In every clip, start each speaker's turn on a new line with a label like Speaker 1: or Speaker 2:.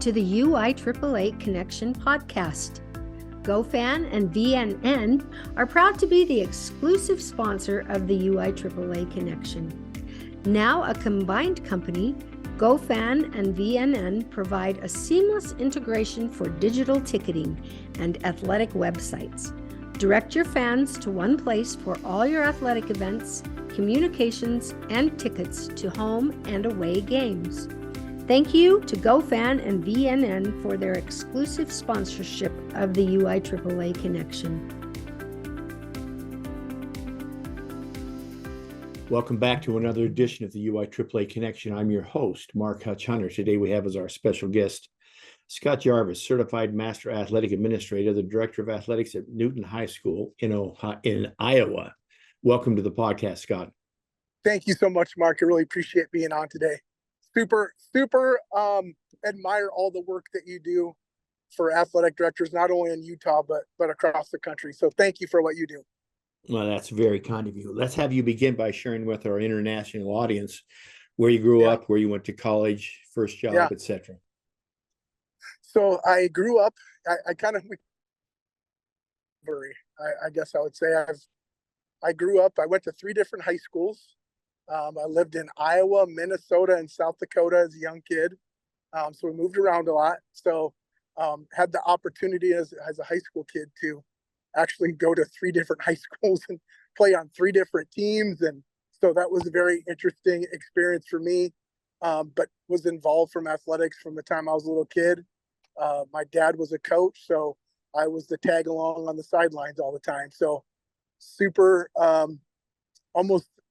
Speaker 1: to the UIAAA Connection podcast. GoFan and VNN are proud to be the exclusive sponsor of the UIAAA Connection. Now a combined company, GoFan and VNN provide a seamless integration for digital ticketing and athletic websites. Direct your fans to one place for all your athletic events, communications, and tickets to home and away games. Thank you to GoFan and VNN for their exclusive sponsorship of the UIAAA Connection.
Speaker 2: Welcome back to another edition of the UIAAA Connection. I'm your host, Mark Hutch-Hunter. Today we have as our special guest, Scott Garvis, Certified Master Athletic Administrator, the Director of Athletics at Newton High School in Iowa. Welcome to the podcast, Scott.
Speaker 3: Thank you so much, Mark. I really appreciate being on today. Super admire all the work that you do for athletic directors, not only in Utah, but across the country. So thank you for what you do.
Speaker 2: Well, that's very kind of you. Let's have you begin by sharing with our international audience where you grew up, where you went to college, first job, etc.
Speaker 3: So I grew up, I guess I would say I grew up, I went to 3 different high schools. I lived in Iowa, Minnesota, and South Dakota as a young kid. So we moved around a lot. So had the opportunity as a high school kid to actually go to 3 different high schools and play on 3 different teams. And so that was a very interesting experience for me, but was involved from athletics from the time I was a little kid. My dad was a coach, so I was the tag along on the sidelines all the time. So super,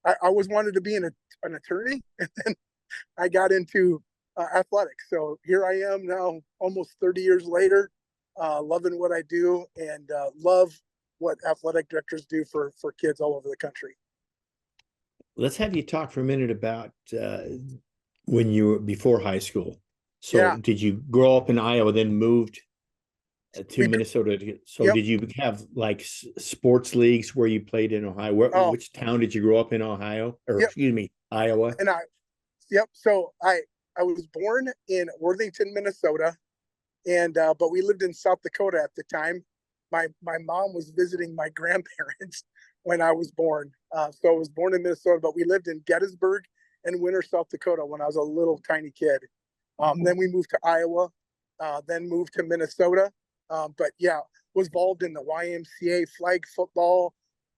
Speaker 3: I always wanted to be an attorney, and then I got into athletics. So here I am now, almost 30 years later, loving what I do and love what athletic directors do for kids all over the country.
Speaker 2: Let's have you talk for a minute about when you were before high school. So did you grow up in Iowa, then moved to Minnesota? Did you have like sports leagues where you played in Ohio? Which town did you grow up in Ohio? Or excuse me, Iowa?
Speaker 3: And so I was born in Worthington, Minnesota, and but we lived in South Dakota at the time. My mom was visiting my grandparents when I was born. So I was born in Minnesota, but we lived in Gettysburg and Winter, South Dakota when I was a little tiny kid. Then we moved to Iowa, then moved to Minnesota. But was involved in the YMCA, flag football,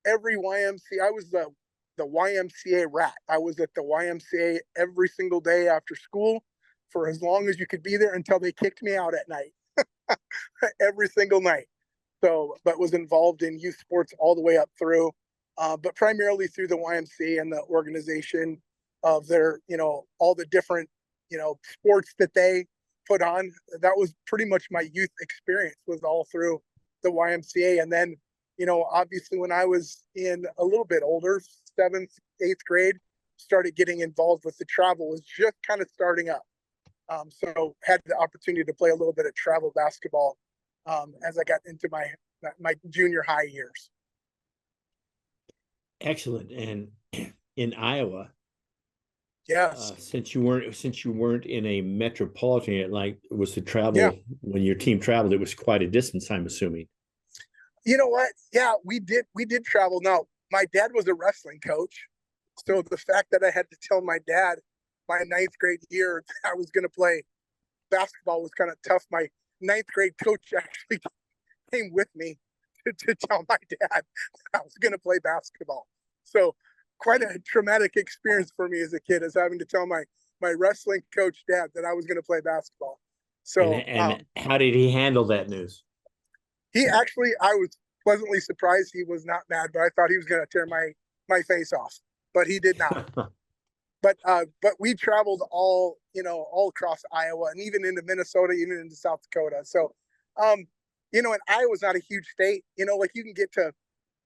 Speaker 3: every YMCA. I was the YMCA rat. I was at the YMCA every single day after school for as long as you could be there until they kicked me out at night, every single night. So, but was involved in youth sports all the way up through, but primarily through the YMCA and the organization of their, all the different, sports that they put on. That was pretty much my youth experience, was all through the YMCA. And then, obviously when I was in a little bit older, 7th, 8th grade, started getting involved with the travel, was just kind of starting up. So had the opportunity to play a little bit of travel basketball as I got into my junior high years.
Speaker 2: Excellent. And in Iowa,
Speaker 3: yes,
Speaker 2: since you weren't in a metropolitan, like was the travel when your team traveled, it was quite a distance, I'm assuming.
Speaker 3: You know what? Yeah, we did travel. Now, my dad was a wrestling coach, so the fact that I had to tell my dad my 9th grade year I was going to play basketball was kind of tough. My 9th grade coach actually came with me to tell my dad I was going to play basketball. So quite a traumatic experience for me as a kid, is having to tell my wrestling coach dad that I was going to play basketball. So
Speaker 2: and how did he handle that news?
Speaker 3: He actually, I was pleasantly surprised. He was not mad, but I thought he was going to tear my face off, but he did not. But we traveled all across Iowa and even into Minnesota, even into South Dakota. So, and Iowa's not a huge state, like you can get to,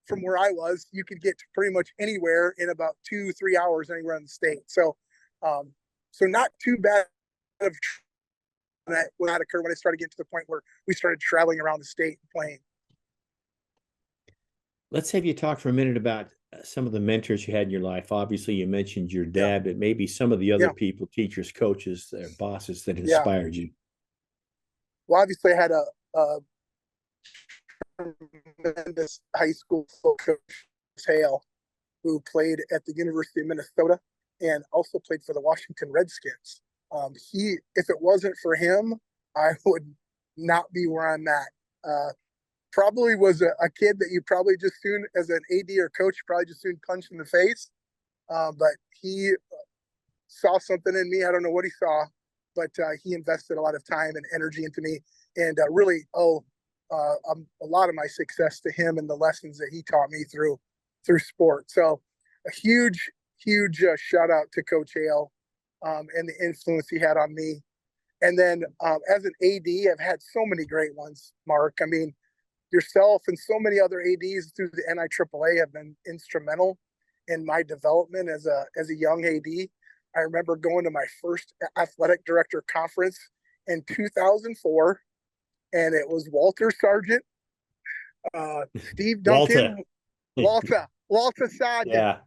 Speaker 3: from where I was, you could get to pretty much anywhere in about 2-3 hours anywhere in the state. So, so not too bad of when that occurred, when I started getting to the point where we started traveling around the state and playing.
Speaker 2: Let's have you talk for a minute about some of the mentors you had in your life. Obviously, you mentioned your dad, but maybe some of the other people, teachers, coaches, bosses that inspired you.
Speaker 3: well, obviously I had a tremendous high school coach, Hale, who played at the University of Minnesota and also played for the Washington Redskins. If it wasn't for him, I would not be where I'm at. Probably was a kid that you probably just soon, as an AD or coach, probably just soon punched in the face. But he saw something in me. I don't know what he saw, but he invested a lot of time and energy into me, and really owe a lot of my success to him and the lessons that he taught me through sport. So a huge shout out to Coach Hale and the influence he had on me. And then as an AD, I've had so many great ones, Mark. I mean, yourself and so many other ADs through the NIAAA have been instrumental in my development as a young AD. I remember going to my first athletic director conference in 2004, and it was Walter Sargent, Steve Duncan, Walter Sargent,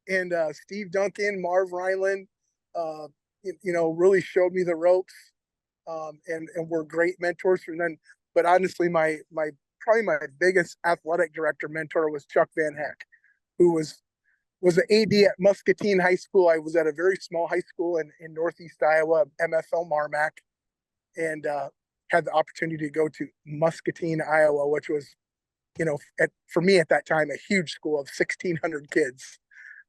Speaker 3: and Steve Duncan, Marv Ryland, really showed me the ropes, and were great mentors. And then, but honestly, my probably my biggest athletic director mentor was Chuck Van Heck, who was an AD at Muscatine High School. I was at a very small high school in Northeast Iowa, MFL Marmac, and had the opportunity to go to Muscatine, Iowa, which was, for me at that time, a huge school of 1,600 kids.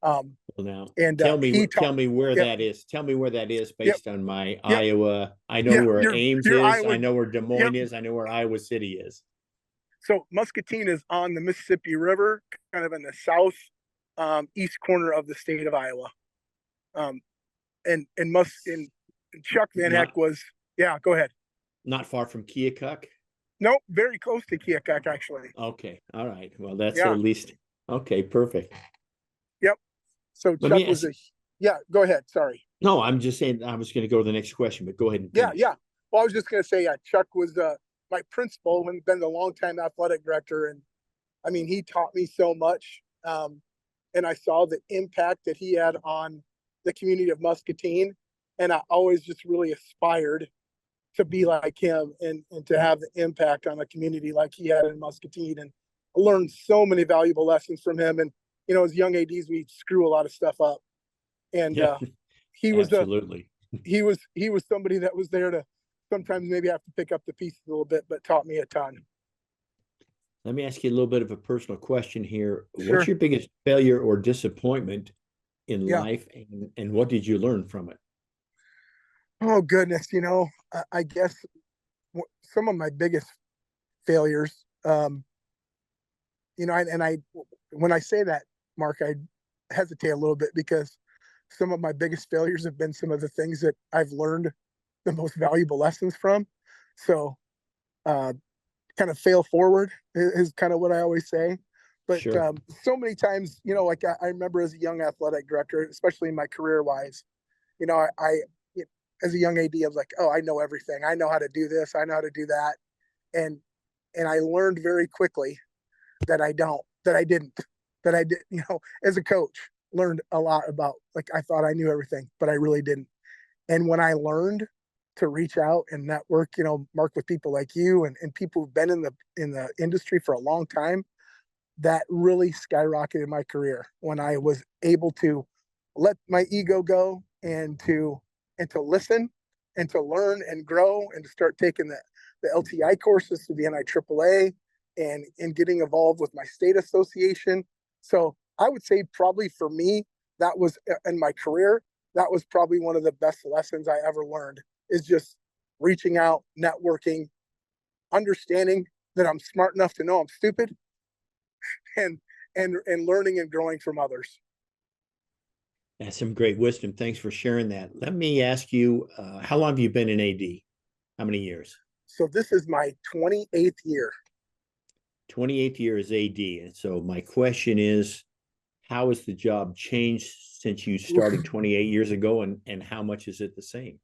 Speaker 2: Now, and tell me where that is. Tell me where that is based on my Iowa. I know where Ames is. Iowa, I know where Des Moines is. I know where Iowa City is.
Speaker 3: So Muscatine is on the Mississippi River, kind of in the south east corner of the state of Iowa. And Chuck Van Heck was, go ahead.
Speaker 2: Not far from Keokuk?
Speaker 3: No, very close to Keokuk, actually.
Speaker 2: Okay. All right. Well, that's at least, okay, perfect.
Speaker 3: Yep. So Chuck was go ahead. Sorry.
Speaker 2: No, I'm just saying I was going to go to the next question, but go ahead. And
Speaker 3: finish. Yeah. Well, I was just going to say, Chuck was my principal and been the longtime athletic director. And I mean, he taught me so much. And I saw the impact that he had on the community of Muscatine. And I always just really aspired to be like him and to have the impact on the community like he had in Muscatine. And I learned so many valuable lessons from him. And, as young ADs, we screw a lot of stuff up. And he was
Speaker 2: absolutely.
Speaker 3: He was somebody that was there to sometimes maybe have to pick up the pieces a little bit, but taught me a ton.
Speaker 2: Let me ask you a little bit of a personal question here.
Speaker 3: Sure.
Speaker 2: What's your biggest failure or disappointment in life, and what did you learn from it?
Speaker 3: Oh, goodness. I guess some of my biggest failures, and when I say that, Mark, I hesitate a little bit because some of my biggest failures have been some of the things that I've learned the most valuable lessons from. So, kind of fail forward is kind of what I always say. But
Speaker 2: sure.
Speaker 3: So many times, like I remember as a young athletic director, especially in my career wise, I as a young AD, I was like, oh, I know everything. I know how to do this. I know how to do that. And I learned very quickly that I didn't, as a coach, learned a lot about, like, I thought I knew everything, but I really didn't. And when I learned to reach out and network, Mark, with people like you and people who've been in the industry for a long time, that really skyrocketed my career when I was able to let my ego go and to listen and to learn and grow and to start taking the LTI courses to the NIAAA and getting involved with my state association. So I would say probably for me, that was in my career, that was probably one of the best lessons I ever learned, is just reaching out, networking, understanding that I'm smart enough to know I'm stupid, and learning and growing from others.
Speaker 2: That's some great wisdom. Thanks for sharing that. Let me ask you, how long have you been in AD? How many years?
Speaker 3: So this is my 28th year.
Speaker 2: 28th year as AD. And so my question is, how has the job changed since you started 28 years ago, and how much is it the same?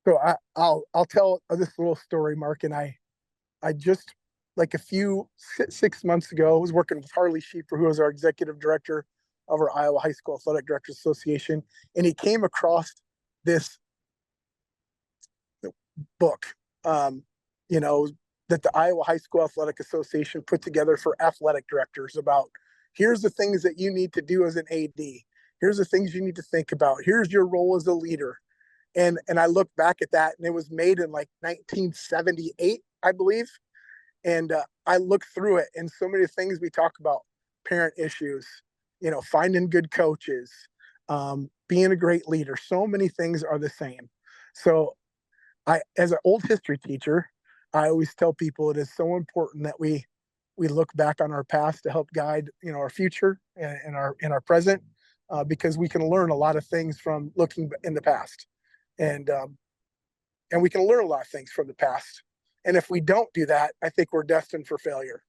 Speaker 3: So I'll tell this little story, Mark. And I just, like, 6 months ago, I was working with Harley Sheeper, who was our executive director of our Iowa High School Athletic Directors Association. And he came across this book, you know, that the Iowa High School Athletic Association put together for athletic directors about here's the things that you need to do as an AD. Here's the things you need to think about. Here's your role as a leader. And I look back at that, and it was made in like 1978, I believe. And I look through it, and so many things we talk about: parent issues, you know, finding good coaches, being a great leader. So many things are the same. So as an old history teacher, I always tell people it is so important that we look back on our past to help guide, you know, our future and our present, because we can learn a lot of things from looking in the past, and we can learn a lot of things from the past. And if we don't do that, I think we're destined for failure.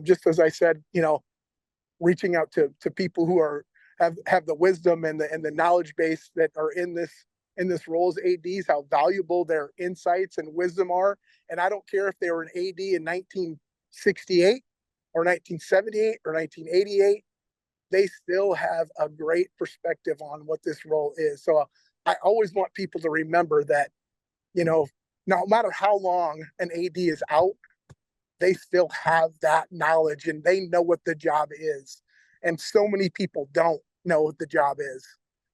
Speaker 3: Just as I said, you know, reaching out to people who have the wisdom and the knowledge base that are in this role as ADs, how valuable their insights and wisdom are. And I don't care if they were an AD in 1968 or 1978 or 1988, they still have a great perspective on what this role is. So I always want people to remember that, you know, no matter how long an AD is out, they still have that knowledge and they know what the job is. And so many people don't know what the job is.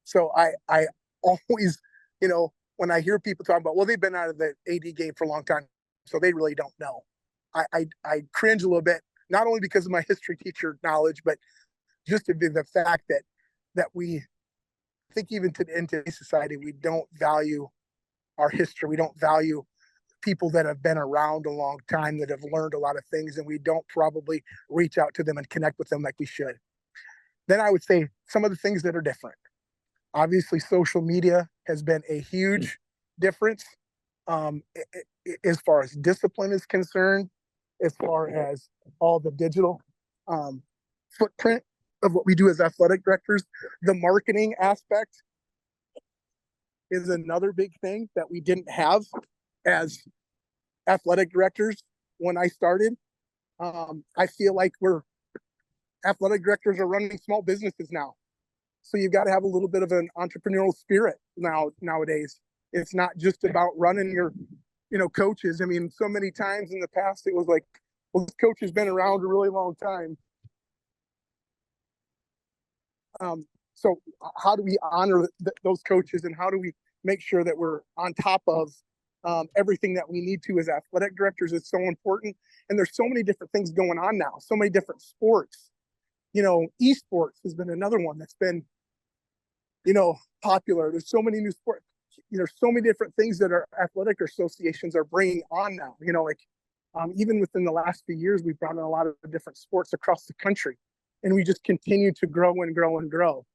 Speaker 3: So I always, you know, when I hear people talk about, well, they've been out of the AD game for a long time, so they really don't know. I cringe a little bit, not only because of my history teacher knowledge, but just to be the fact that we think even in today's society, we don't value our history. We don't value people that have been around a long time, that have learned a lot of things, and we don't probably reach out to them and connect with them like we should. Then I would say some of the things that are different. Obviously, social media has been a huge difference, as far as discipline is concerned, as far as all the digital footprint of what we do as athletic directors. The marketing aspect is another big thing that we didn't have as athletic directors when I started. I feel like athletic directors are running small businesses now. So you've got to have a little bit of an entrepreneurial spirit nowadays. It's not just about running your, you know, coaches. I mean, so many times in the past, it was like, well, this coach has been around a really long time. So how do we honor those coaches, and how do we make sure that we're on top of everything that we need to as athletic directors? Is so important. And there's so many different things going on now, so many different sports. You know, esports has been another one that's been, you know, popular. There's so many new sports. There's so many different things that our athletic associations are bringing on now. You know, like even within the last few years, we've brought in a lot of different sports across the country, and we just continue to grow and grow and grow.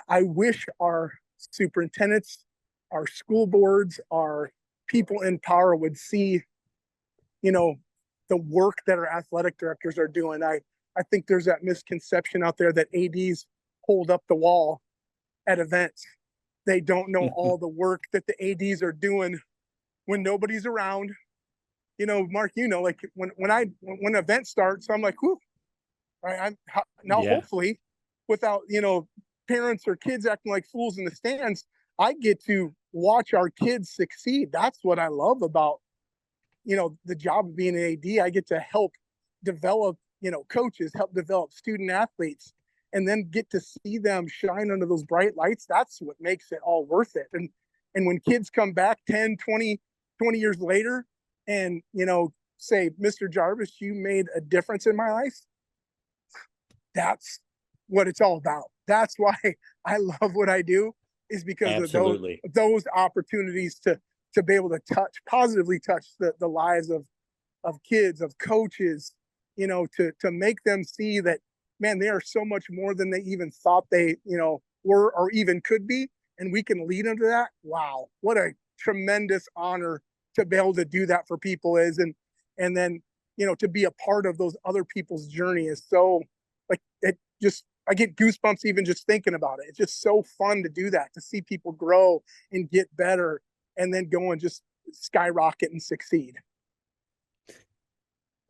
Speaker 3: I wish our superintendents, our school boards, our people in power would see, you know, the work that our athletic directors are doing. I think there's that misconception out there that ADs hold up the wall at events. They don't know all the work that the ADs are doing when nobody's around. You know, Mark, you know, like when an event starts, I'm like, whew, hopefully, without, you know, parents or kids acting like fools in the stands, I get to watch our kids succeed. That's what I love about, you know, the job of being an AD. I get to help develop, you know, coaches, help develop student athletes, and then get to see them shine under those bright lights. That's what makes it all worth it. And when kids come back 10, 20 years later and, you know, say, Mr. Jarvis, you made a difference in my life, that's what it's all about. That's why I love what I do, is because
Speaker 2: Absolutely.
Speaker 3: of those opportunities to be able to positively touch the lives of kids, of coaches, you know, to make them see that, man, they are so much more than they even thought they, you know, were or even could be. And we can lead them to that. Wow. What a tremendous honor to be able to do that for people is. And then, you know, to be a part of those other people's journey is so, like, I get goosebumps even just thinking about it. It's just so fun to do that, to see people grow and get better and then go and just skyrocket and succeed.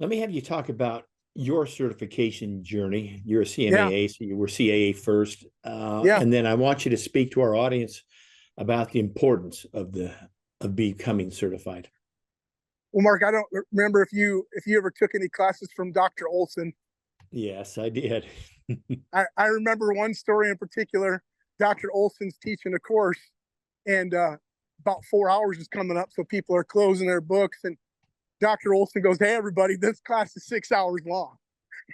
Speaker 2: Let me have you talk about your certification journey. You're a CMAA, so you were CAA first. And then I want you to speak to our audience about the importance of the of becoming certified?
Speaker 3: Well, Mark, I don't remember if you ever took any classes from Dr. Olson.
Speaker 2: Yes, I did.
Speaker 3: I remember one story in particular. Dr. Olson's teaching a course, and about 4 hours is coming up, so people are closing their books, and Dr. Olson goes, "Hey, everybody, this class is 6 hours long,"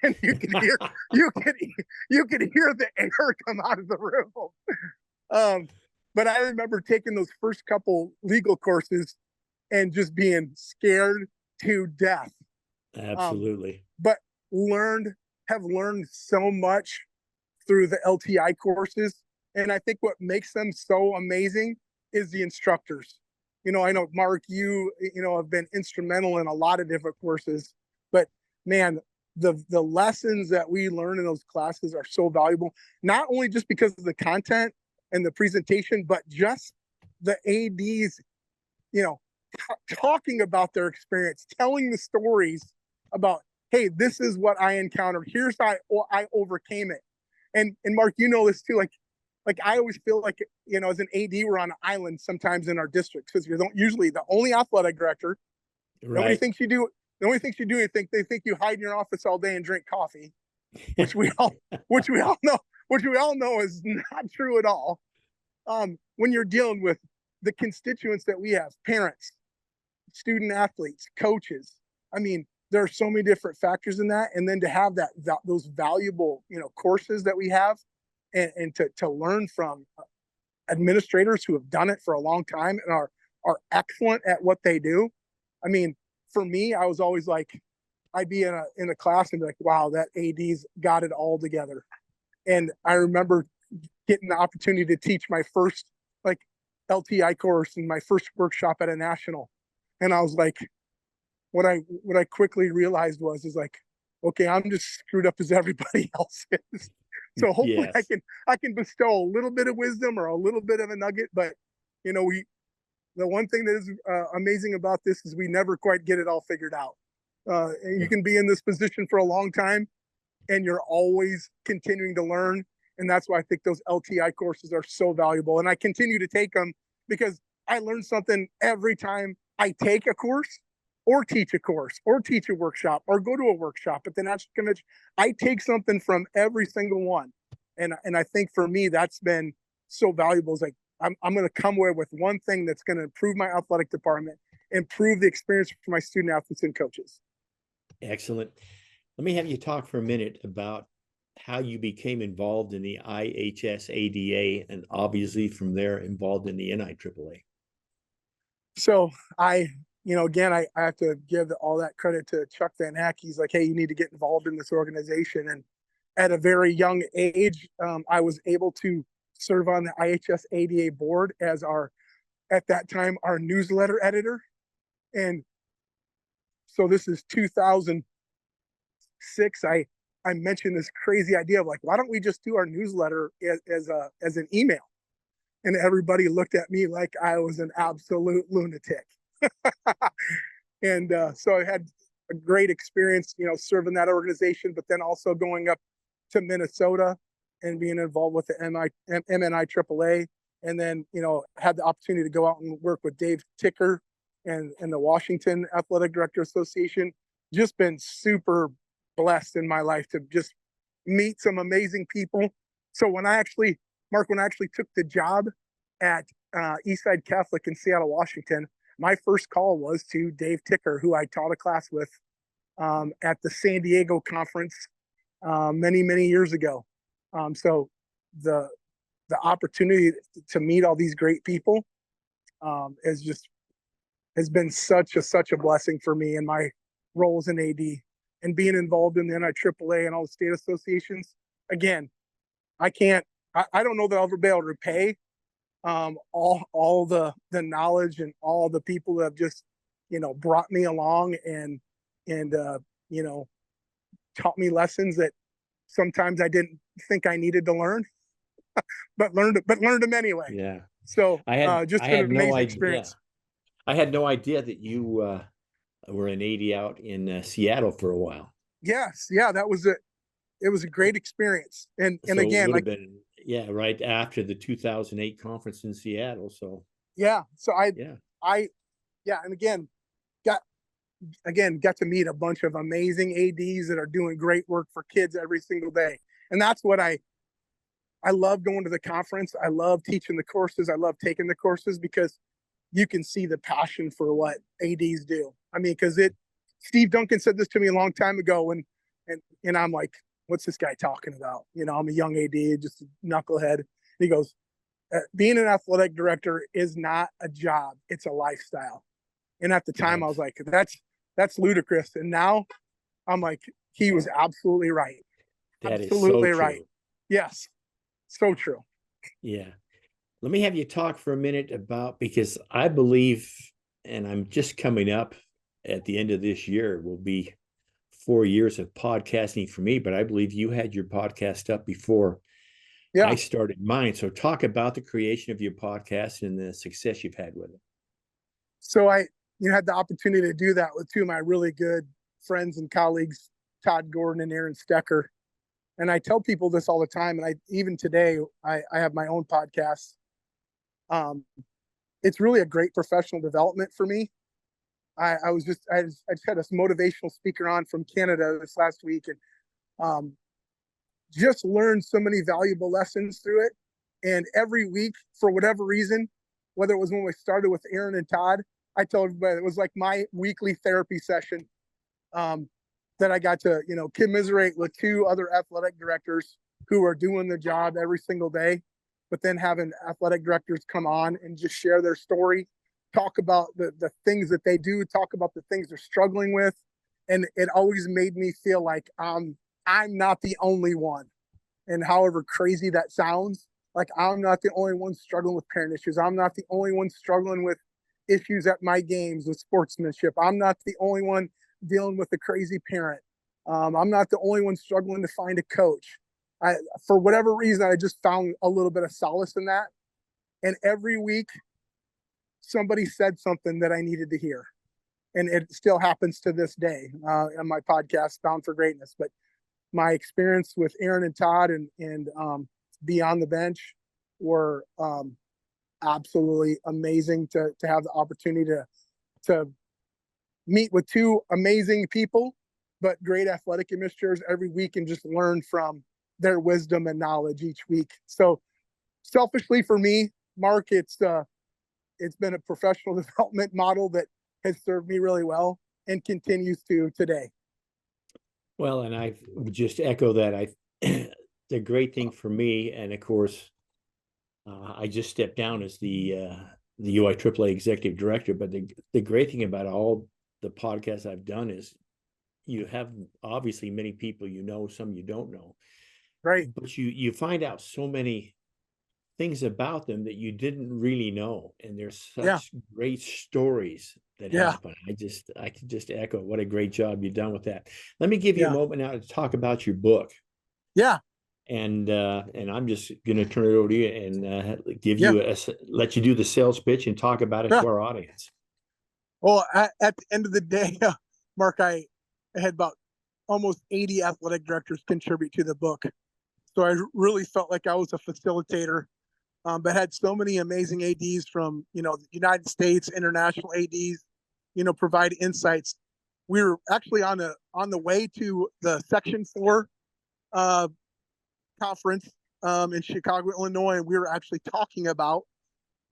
Speaker 3: and you could hear the air come out of the room. But I remember taking those first couple legal courses and just being scared to death.
Speaker 2: Absolutely.
Speaker 3: But have learned so much through the LTI courses. And I think what makes them so amazing is the instructors. I know, Mark, you have been instrumental in a lot of different courses, but man, the lessons that we learn in those classes are so valuable, not only just because of the content and the presentation, but just the ADs, talking about their experience, telling the stories about, hey, this is what I encountered. Here's how I overcame it. And Mark, this too. Like I always feel like, as an AD, we're on an island sometimes in our districts because you're usually the only athletic director.
Speaker 2: Right.
Speaker 3: Nobody thinks you do. The only things you do, they think you hide in your office all day and drink coffee, which we all know is not true at all. When you're dealing with the constituents that we have, parents, student athletes, coaches, I mean, there are so many different factors in that. And then to have those valuable, courses that we have, and to learn from administrators who have done it for a long time and are excellent at what they do. I mean, for me, I was always like, I'd be in a class and be like, wow, that AD's got it all together. And I remember getting the opportunity to teach my first LTI course and my first workshop at a national. And I was like, what I quickly realized is like, okay, I'm just screwed up as everybody else is. So hopefully yes. I can bestow a little bit of wisdom or a little bit of a nugget, but the one thing that is amazing about this is we never quite get it all figured out. You can be in this position for a long time and you're always continuing to learn. And that's why I think those LTI courses are so valuable. And I continue to take them because I learn something every time I take a course or teach a course or teach a workshop or go to a workshop at the National Convention. I take something from every single one. And I think for me, that's been so valuable. It's like, I'm going to come away with one thing that's going to improve my athletic department, improve the experience for my student athletes and coaches.
Speaker 2: Excellent. Let me have you talk for a minute about how you became involved in the IHSADA and obviously from there involved in the NIAAA.
Speaker 3: So again, I have to give all that credit to Chuck Van Hack. He's like, hey, you need to get involved in this organization. And at a very young age, I was able to serve on the IHSADA board as at that time, our newsletter editor. And so this is 2006. I mentioned this crazy idea of like, why don't we just do our newsletter as an email? And everybody looked at me like I was an absolute lunatic. And so I had a great experience, serving that organization, but then also going up to Minnesota and being involved with the MNIAAA, and then, had the opportunity to go out and work with Dave Ticker and the Washington Athletic Director Association. Just been super blessed in my life to just meet some amazing people. So when I actually took the job at Eastside Catholic in Seattle, Washington, my first call was to Dave Ticker, who I taught a class with at the San Diego conference many, many years ago. So the opportunity to meet all these great people has been such a blessing for me in my role as an AD, and being involved in the NIAAA and all the state associations. Again, I don't know that I'll ever be able to repay all the knowledge and all the people that have just, brought me along and taught me lessons that sometimes I didn't think I needed to learn, but learned them anyway.
Speaker 2: Yeah.
Speaker 3: So
Speaker 2: I had
Speaker 3: an amazing
Speaker 2: no
Speaker 3: experience.
Speaker 2: I had no idea that you were an AD out in Seattle for a while.
Speaker 3: Yes. Yeah. It was a great experience. And
Speaker 2: So
Speaker 3: again,
Speaker 2: it would have been, right after the 2008 conference in Seattle. So
Speaker 3: yeah. So And got to meet a bunch of amazing ADs that are doing great work for kids every single day. And that's what I love going to the conference. I love teaching the courses. I love taking the courses because you can see the passion for what ADs do. I mean, because Steve Duncan said this to me a long time ago, and I'm like, what's this guy talking about? You know, I'm a young AD, just a knucklehead. And he goes, being an athletic director is not a job, it's a lifestyle. And at the time, I was like, that's ludicrous. And now I'm like, he was absolutely right.
Speaker 2: That
Speaker 3: absolutely
Speaker 2: is so
Speaker 3: right.
Speaker 2: true.
Speaker 3: Yes, so true.
Speaker 2: Yeah. Let me have you talk for a minute about, because I believe, and I'm just coming up at the end of this year, will be 4 years of podcasting for me, but I believe you had your podcast up before I started mine. So talk about the creation of your podcast and the success you've had with it.
Speaker 3: So I had the opportunity to do that with two of my really good friends and colleagues, Todd Gordon and Aaron Stecker. And I tell people this all the time. And even today, I have my own podcast. It's really a great professional development for me. I just had a motivational speaker on from Canada this last week, and just learned so many valuable lessons through it. And every week, for whatever reason, whether it was when we started with Aaron and Todd, I tell everybody it was like my weekly therapy session, that I got to, commiserate with two other athletic directors who are doing the job every single day, but then having athletic directors come on and just share their story, talk about the things that they do, talk about the things they're struggling with. And it always made me feel like I'm not the only one. And however crazy that sounds, like I'm not the only one struggling with parent issues. I'm not the only one struggling with issues at my games with sportsmanship. I'm not the only one dealing with a crazy parent. I'm not the only one struggling to find a coach. For whatever reason, I just found a little bit of solace in that. And every week, somebody said something that I needed to hear. And it still happens to this day on my podcast, Bound for Greatness. But my experience with Aaron and Todd and Beyond the Bench were absolutely amazing to have the opportunity to meet with two amazing people, but great athletic administrators every week, and just learn from their wisdom and knowledge each week. So selfishly for me, Mark, it's been a professional development model that has served me really well and continues to today.
Speaker 2: Well, and I would just echo that. The great thing for me, and of course, I just stepped down as the UIAAA executive director, but the great thing about all the podcasts I've done is you have obviously many people some you don't know,
Speaker 3: right?
Speaker 2: But you find out so many things about them that you didn't really know, and there's such great stories that happen. I can just echo what a great job you've done with that. Let me give you a moment now to talk about your book. And I'm just going to turn it over to you and give you let you do the sales pitch and talk about it to our audience.
Speaker 3: Well, at the end of the day, Mark, I had about almost 80 athletic directors contribute to the book. So I really felt like I was a facilitator, but had so many amazing ADs from, the United States, international ADs, provide insights. We were actually on the way to the Section 4 conference in Chicago, Illinois, and we were actually talking about,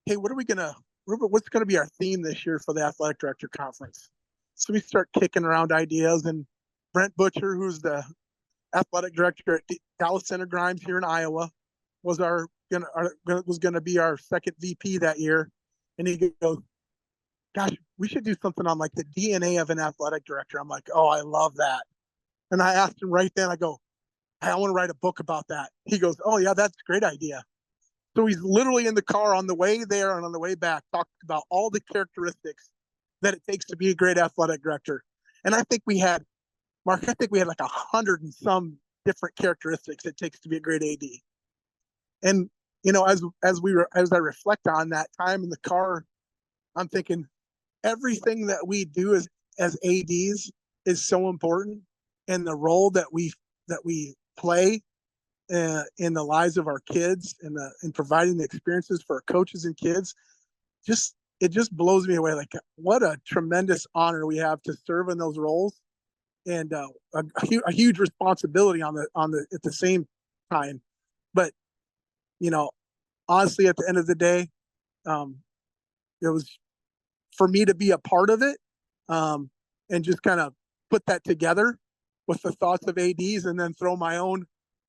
Speaker 3: hey, what's going to be our theme this year for the athletic director conference? So we start kicking around ideas, and Brent Butcher, who's the athletic director at Dallas Center Grimes here in Iowa, was going to be our second VP that year. And he goes, gosh, we should do something on like the DNA of an athletic director. I'm like, oh, I love that. And I asked him right then, I go, I want to write a book about that. He goes, oh yeah, that's a great idea. So he's literally in the car on the way there and on the way back, talking about all the characteristics that it takes to be a great athletic director. And I think we had like 100 and some different characteristics it takes to be a great AD. And, as I reflect on that time in the car, I'm thinking everything that we do as ADs is so important, and the role that we play in the lives of our kids and in providing the experiences for our coaches and kids, just it just blows me away. Like, what a tremendous honor we have to serve in those roles, and a huge responsibility on the at the same time. But honestly, at the end of the day, it was for me to be a part of it, and just kind of put that together with the thoughts of ADs, and then throw my own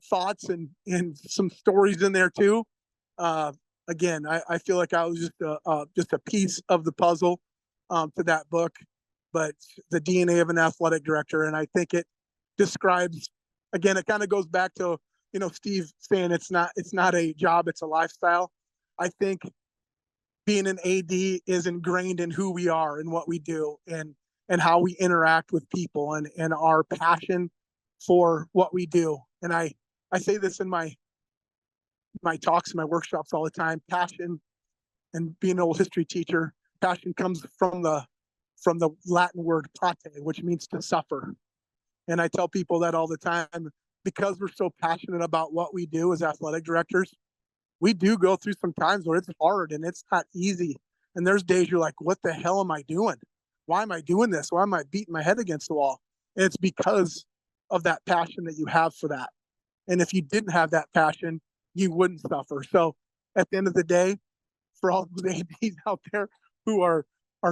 Speaker 3: thoughts and some stories in there too. Again, I feel like I was just a piece of the puzzle to that book, but the DNA of an athletic director, and I think it describes. Again, it kind of goes back to Steve saying it's not a job, it's a lifestyle. I think being an AD is ingrained in who we are and what we do, and how we interact with people, and our passion for what we do. And I say this in my talks, my workshops all the time. Passion, and being an old history teacher, passion comes from the Latin word pate, which means to suffer. And I tell people that all the time, because we're so passionate about what we do as athletic directors. We do go through some times where it's hard and it's not easy. And there's days you're like, what the hell am I doing? Why am I doing this? Why am I beating my head against the wall? And it's because of that passion that you have for that. And if you didn't have that passion, you wouldn't suffer. So at the end of the day, for all those ADs out there who are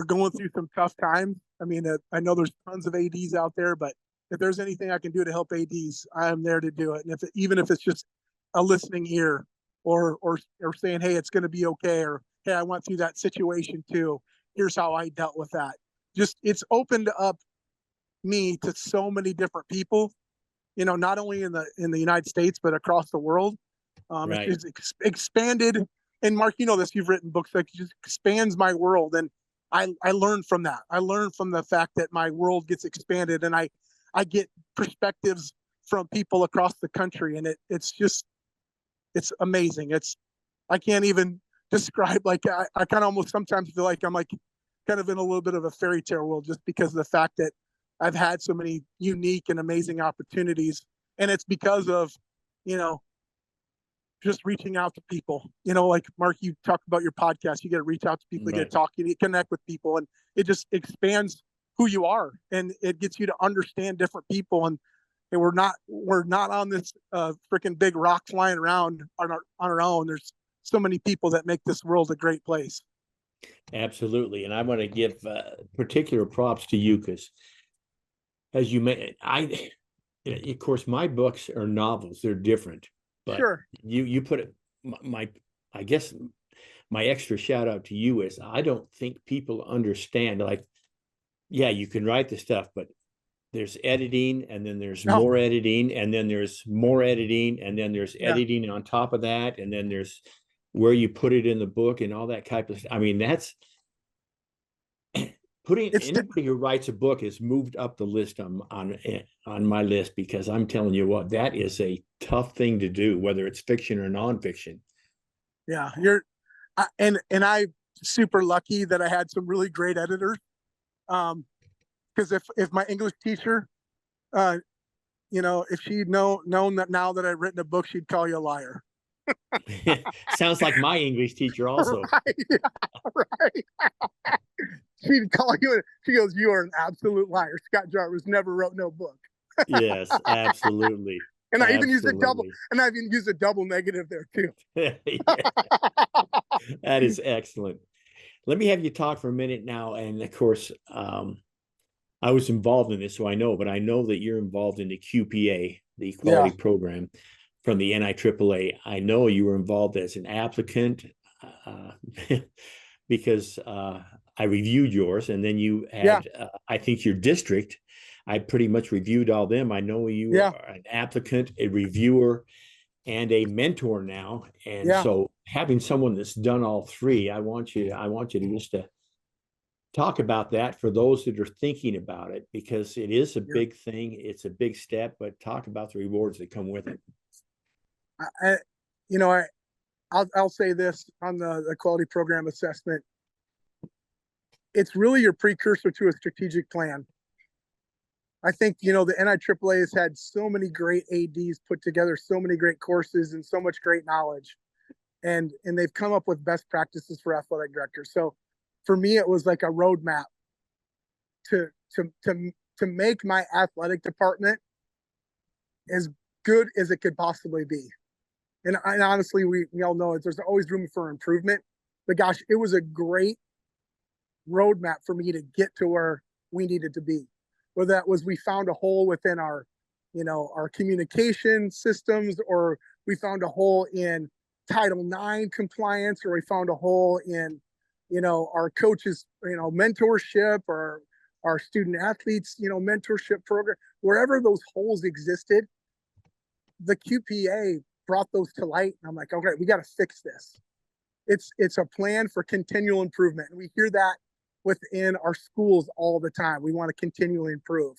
Speaker 3: going through some tough times, I mean, I know there's tons of ADs out there, but if there's anything I can do to help ADs, I am there to do it. And even if it's just a listening ear, or saying, hey, it's going to be okay, or hey, I went through that situation too. Here's how I dealt with that. Just, it's opened up me to so many different people, not only in the United States, but across the world.
Speaker 2: Right.
Speaker 3: It's just expanded. And Mark, this, you've written books that just expands my world. And I learned from that. I learned from the fact that my world gets expanded, and I get perspectives from people across the country. And it's amazing. I can't even describe, like, I kind of almost sometimes feel like I'm like kind of in a little bit of a fairy tale world, just because of the fact that I've had so many unique and amazing opportunities. And it's because of, just reaching out to people, like Mark, you talk about your podcast, you get to reach out to people, you get to talk, you connect with people, and it just expands who you are, and it gets you to understand different people. And we're not on this freaking big rock flying around on our own. There's so many people that make this world a great place.
Speaker 2: Absolutely. And I want to give particular props to you, because as you may, of course, my books are novels. They're different, but
Speaker 3: sure.
Speaker 2: You put it, I guess my extra shout out to you is, I don't think people understand, like, yeah, you can write the stuff, but there's editing, and then there's more editing, and then there's more editing, and then there's editing on top of that, and then there's where you put it in the book and all that type of stuff. I mean, that's anybody who writes a book has moved up the list on my list, because I'm telling you what, that is a tough thing to do, whether it's fiction or nonfiction.
Speaker 3: Yeah, and I'm super lucky that I had some really great editors. Because if my English teacher, if she'd known that now that I've written a book, she'd call you a liar.
Speaker 2: Sounds like my English teacher also.
Speaker 3: Right, yeah, right. She'd call you. She goes, "You are an absolute liar. Scott Jarvis never wrote no book."
Speaker 2: Yes, absolutely.
Speaker 3: And I even used a double. And I even used a double negative there too.
Speaker 2: That is excellent. Let me have you talk for a minute now. And of course, I was involved in this, so I know, but I know that you're involved in the QPA, the Equality Program from the NIAAA. I know you were involved as an applicant because I reviewed yours, and then you had, I think, your district. I pretty much reviewed all them. I know you are an applicant, a reviewer, and a mentor now. And so having someone that's done all three, I want you to just talk about that for those that are thinking about it, because it is a big thing. It's a big step, but talk about the rewards that come with it.
Speaker 3: I'll say this on the quality program assessment. It's really your precursor to a strategic plan. I think, the NIAAA has had so many great ADs put together, so many great courses, and so much great knowledge. And they've come up with best practices for athletic directors. So for me, it was like a roadmap to make my athletic department as good as it could possibly be. And honestly, we all know there's always room for improvement. But gosh, it was a great roadmap for me to get to where we needed to be. Whether that was we found a hole within our, our communication systems, or we found a hole in Title IX compliance, or we found a hole in, our coaches, mentorship, or our student athletes, mentorship program. Wherever those holes existed, the QPA brought those to light. And I'm like, okay, we got to fix this. It's a plan for continual improvement. And we hear that within our schools all the time. We want to continually improve.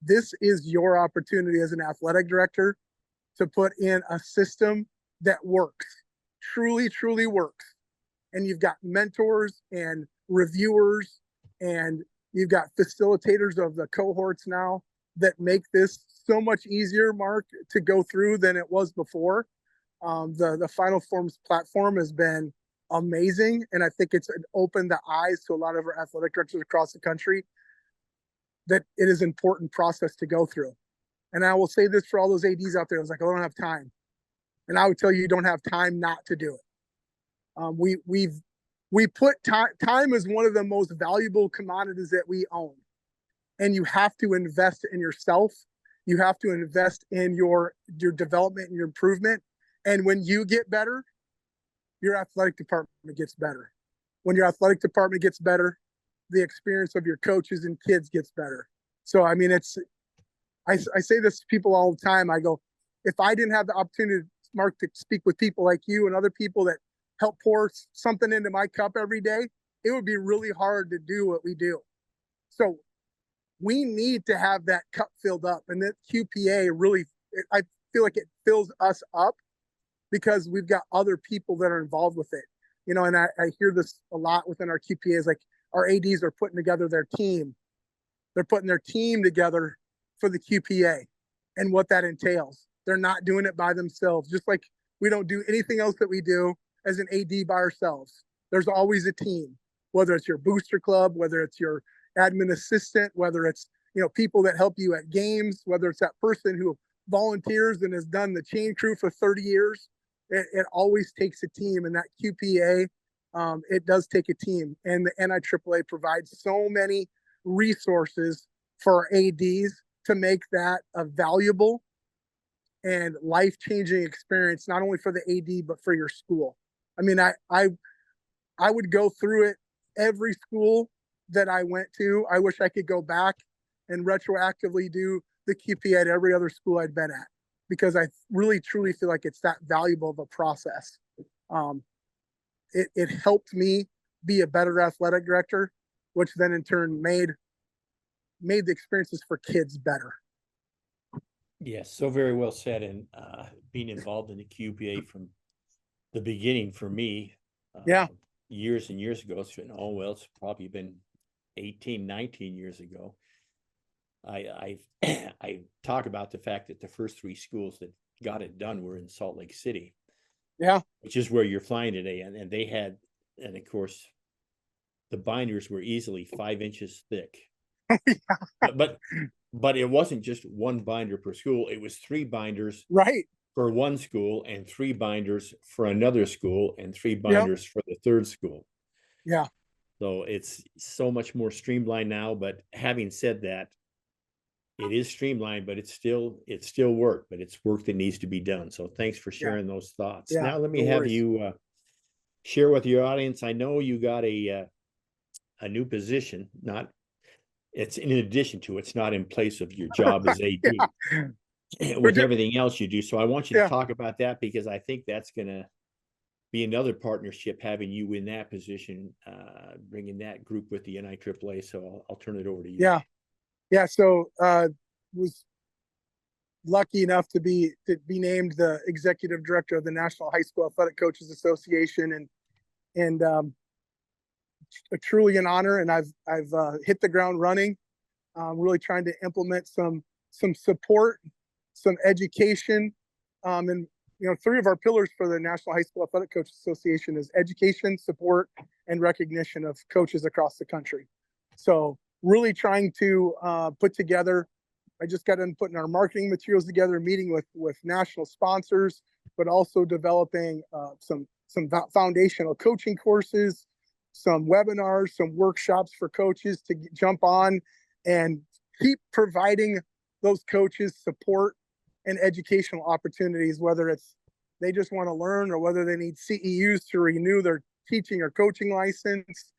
Speaker 3: This is your opportunity as an athletic director to put in a system that works, truly, truly works. And you've got mentors and reviewers, and you've got facilitators of the cohorts now that make this so much easier, Mark, to go through than it was before. The Final Forms platform has been amazing, and I think it's opened the eyes to a lot of our athletic directors across the country that it is an important process to go through. And I will say this for all those ADs out there: I was like, I don't have time, and I would tell you, you don't have time not to do it. We put time is one of the most valuable commodities that we own, and you have to invest in yourself. You have to invest in your development and your improvement. And when you get better, your athletic department gets better. When your athletic department gets better, the experience of your coaches and kids gets better. So, I mean, I say this to people all the time. I go, if I didn't have the opportunity, Mark, to speak with people like you and other people that help pour something into my cup every day, it would be really hard to do what we do. So we need to have that cup filled up. And that QPA really, I feel like it fills us up because we've got other people that are involved with it. And I hear this a lot within our QPAs, like our ADs are putting together their team. They're putting their team together for the QPA and what that entails. They're not doing it by themselves, just like we don't do anything else that we do as an AD by ourselves. There's always a team, whether it's your booster club, whether it's your admin assistant, whether it's, people that help you at games, whether it's that person who volunteers and has done the chain crew for 30 years. It always takes a team, and that QPA, it does take a team. And the NIAAA provides so many resources for our ADs to make that a valuable and life-changing experience, not only for the AD, but for your school. I mean, I would go through it every school that I went to. I wish I could go back and retroactively do the QPA at every other school I'd been at, because I really, truly feel like it's that valuable of a process. It helped me be a better athletic director, which then in turn made the experiences for kids better.
Speaker 2: Yes, so very well said. And being involved in the QPA from the beginning for me, years and years ago, it's probably been 18, 19 years ago. I talk about the fact that the first three schools that got it done were in Salt Lake City, which is where you're flying today. And they had, and of course, the binders were easily 5 inches thick. But it wasn't just one binder per school. It was 3 binders for one school, and 3 binders for another school, and 3 binders for the third school.
Speaker 3: Yeah.
Speaker 2: So it's so much more streamlined now. But having said that, it is streamlined, but it's still work, but it's work that needs to be done. So thanks for sharing those thoughts. Now let me have you share with your audience. I know you got a new position, it's in addition to, it's not in place of your job as AD with everything else you do. So I want you to talk about that, because I think that's going to be another partnership, having you in that position, bringing that group with the NIAAA. So I'll turn it over to you.
Speaker 3: Yeah. So was lucky enough to be named the executive director of the National High School Athletic Coaches Association, and truly an honor. And I've hit the ground running. Really trying to implement some support, some education, and three of our pillars for the National High School Athletic Coaches Association is education, support, and recognition of coaches across the country. So really trying to put together, I just got done putting our marketing materials together, meeting with national sponsors, but also developing some foundational coaching courses, some webinars, some workshops for coaches to jump on and keep providing those coaches support and educational opportunities, whether it's they just want to learn or whether they need CEUs to renew their teaching or coaching license.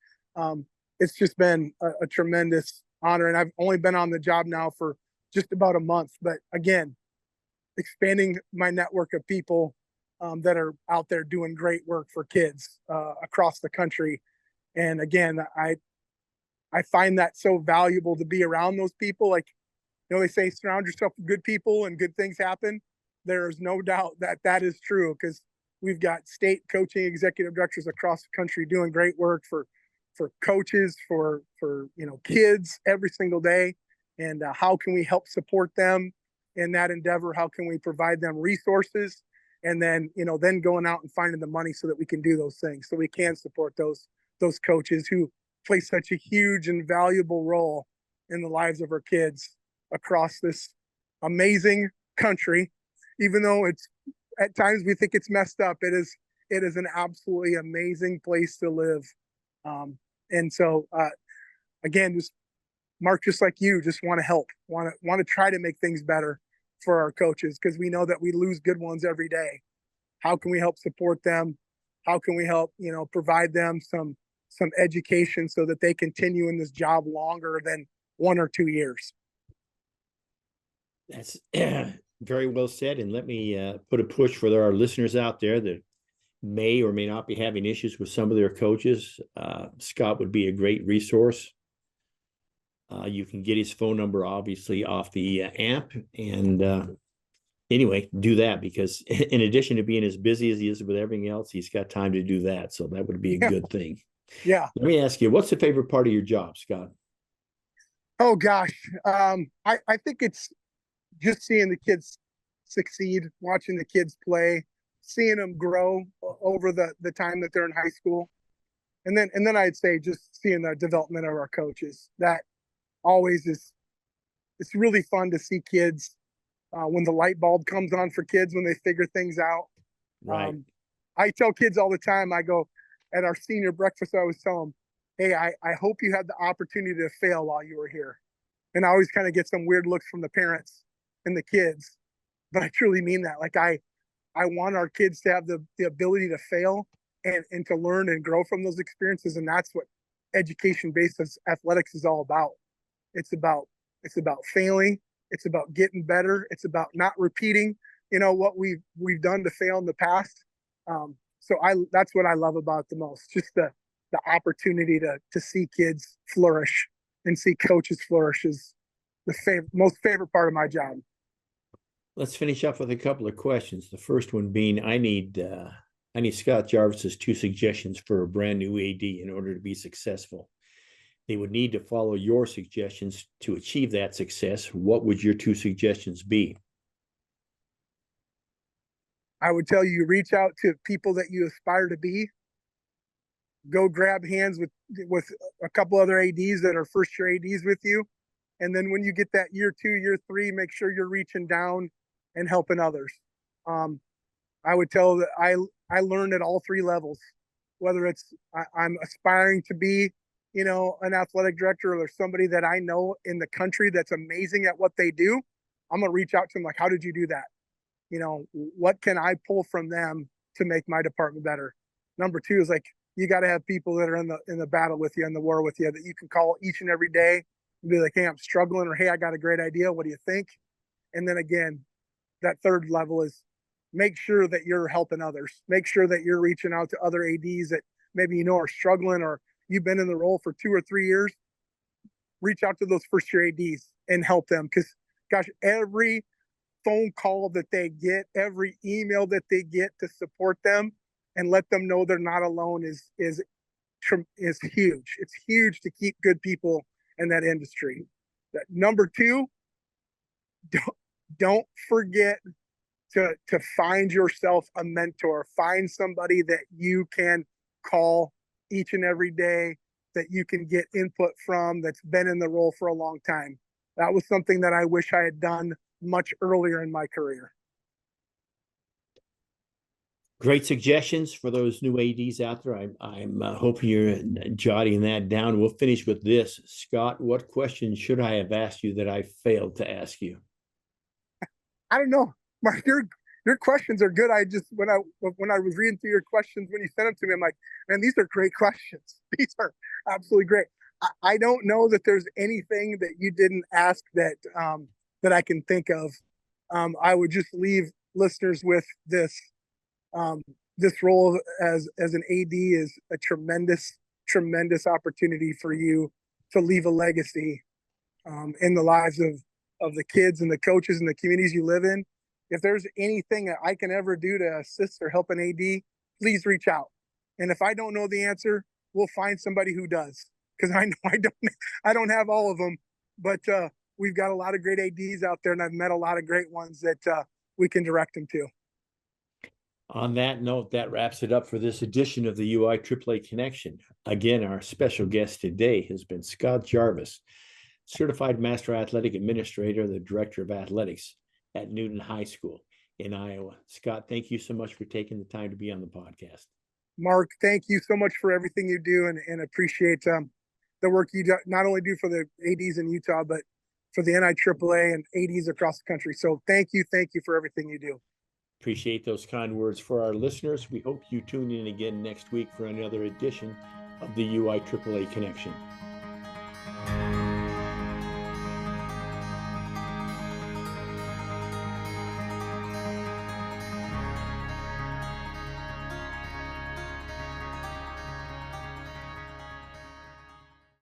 Speaker 3: It's just been a tremendous honor. And I've only been on the job now for just about a month, but again, expanding my network of people that are out there doing great work for kids across the country. And again, I find that so valuable to be around those people. Like, they say surround yourself with good people and good things happen. There's no doubt that is true, because we've got state coaching executive directors across the country doing great work for coaches, for kids every single day. And how can we help support them in that endeavor? How can we provide them resources? And then, then going out and finding the money so that we can do those things, so we can support those coaches who play such a huge and valuable role in the lives of our kids across this amazing country. Even though it's at times we think it's messed up, it is an absolutely amazing place to live. And so again, just Mark, just like you, just want to help, want to try to make things better for our coaches, because we know that we lose good ones every day. How can we help support them? How can we help, provide them some education so that they continue in this job longer than 1 or 2 years?
Speaker 2: That's very well said. And let me put a push for our listeners out there that may or may not be having issues with some of their coaches. Scott would be a great resource. You can get his phone number, obviously, off the app. And anyway, do that, because in addition to being as busy as he is with everything else, he's got time to do that. So that would be a good thing.
Speaker 3: Yeah.
Speaker 2: Let me ask you, what's the favorite part of your job, Scott?
Speaker 3: Oh, gosh. I think it's just seeing the kids succeed, watching the kids play, seeing them grow over the time that they're in high school. And then I'd say just seeing the development of our coaches. That always is, it's really fun to see kids when the light bulb comes on for kids, when they figure things out.
Speaker 2: Right.
Speaker 3: I tell kids all the time, I go at our senior breakfast, I always tell them, hey, I hope you had the opportunity to fail while you were here. And I always kind of get some weird looks from the parents and the kids, but I truly mean that. Like I want our kids to have the ability to fail and to learn and grow from those experiences. And that's what education-based athletics is all about. It's about failing. It's about getting better. It's about not repeating, what we've done to fail in the past. So that's what I love about it the most, just the opportunity to see kids flourish and see coaches flourish is the most favorite part of my job.
Speaker 2: Let's finish up with a couple of questions. The first one being, I need Scott Jarvis's 2 suggestions for a brand new AD in order to be successful. They would need to follow your suggestions to achieve that success. What would your 2 suggestions be?
Speaker 3: I would tell you, reach out to people that you aspire to be. Go grab hands with a couple other ADs that are first year ADs with you. And then when you get that year 2, year 3, make sure you're reaching down and helping others. I would tell that I learned at all 3 levels, whether it's I'm aspiring to be, an athletic director, or there's somebody that I know in the country that's amazing at what they do. I'm going to reach out to them. Like, how did you do that? What can I pull from them to make my department better? Number 2 is like, you got to have people that are in the battle with you, in the war with you, that you can call each and every day and be like, hey, I'm struggling, or hey, I got a great idea. What do you think? And then again, that 3rd level is make sure that you're helping others. Make sure that you're reaching out to other ADs that maybe are struggling, or you've been in the role for 2 or 3 years. Reach out to those first year ADs and help them, because gosh, every phone call that they get, every email that they get to support them and let them know they're not alone is huge. It's huge to keep good people in that industry. Number 2, don't forget to find yourself a mentor, find somebody that you can call each and every day, that you can get input from, that's been in the role for a long time. That was something that I wish I had done much earlier in my career.
Speaker 2: Great suggestions for those new ADs out there. I'm hoping you're jotting that down. We'll finish with this. Scott, what question should I have asked you that I failed to ask you?
Speaker 3: I don't know, Mark. Your questions are good. I just when I was reading through your questions when you sent them to me, I'm like, man, these are great questions. These are absolutely great. I don't know that there's anything that you didn't ask that that I can think of. I would just leave listeners with this. This role as an AD is a tremendous opportunity for you to leave a legacy in the lives of the kids and the coaches and the communities you live in. If there's anything that I can ever do to assist or help an AD, please reach out. And if I don't know the answer, we'll find somebody who does, because I know I don't have all of them, but we've got a lot of great ADs out there, and I've met a lot of great ones that we can direct them to.
Speaker 2: On that note, that wraps it up for this edition of the UIAAA Connection. Again, our special guest today has been Scott Garvis, Certified Master Athletic Administrator, the Director of Athletics at Newton High School in Iowa. Scott, thank you so much for taking the time to be on the podcast.
Speaker 3: Mark, thank you so much for everything you do, and appreciate the work you not only do for the ADs in Utah, but for the NIAAA and ADs across the country. So thank you for everything you do.
Speaker 2: Appreciate those kind words. For our listeners, we hope you tune in again next week for another edition of the UIAAA Connection.